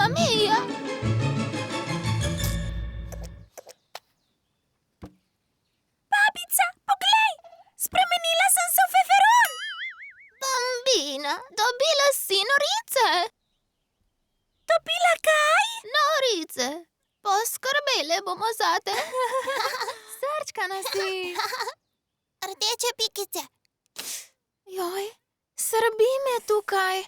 Mamma mia! Babica, poglej! Spremenila sem se v feferon! Bambina, dobila si norice! Dobila kaj? Norice! Poskrbele bomo zate. Srčkana si. Rdeče pikice. Joj, srbi me tukaj.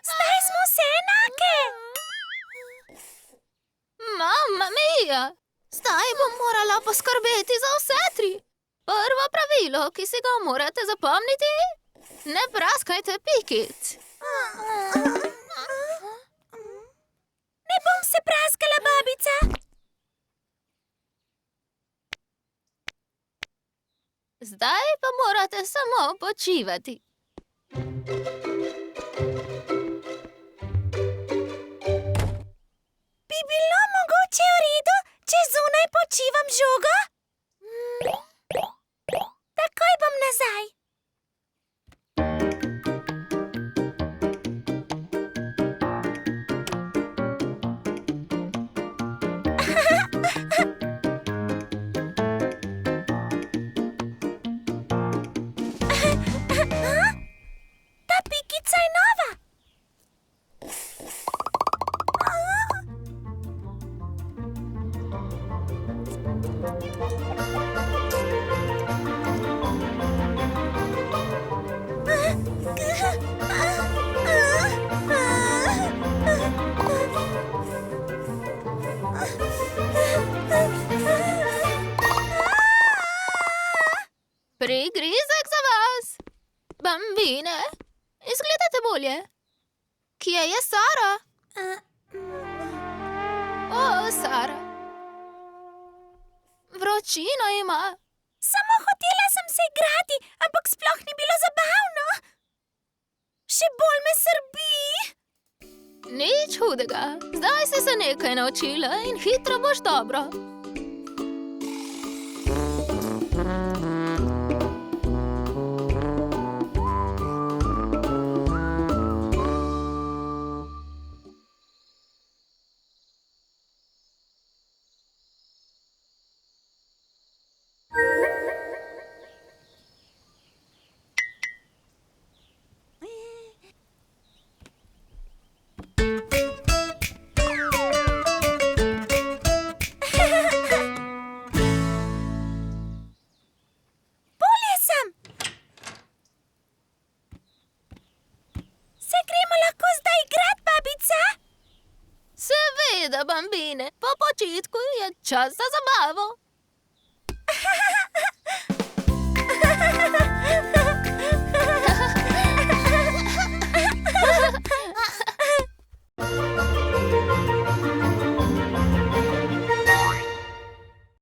Zdaj smo vse enake! Mamma mia! Zdaj bom morala poskrbeti za vse tri. Prvo pravilo, ki si ga morate zapomniti, ne praskajte pikic. Ne bom se praskala, babica! Zdaj pa morate samo počivati. Bi bilo mogoče v redu, če zunaj počivam žogo? Takoj bom nazaj. Ta pikica je nova. Prigrizek za vas. Bambine, izgledate bolje. Kje je Sara? O, Sara. Vročino ima. Samo hotela sem se igrati, ampak sploh ni bilo zabavno. Še bolj me srbi. Nič hudega. Zdaj si se nekaj naučila in hitro boš dobro. Se gremo lahko zdaj igrat, babica? Seveda, bambine, po počitku je čas za zabavo.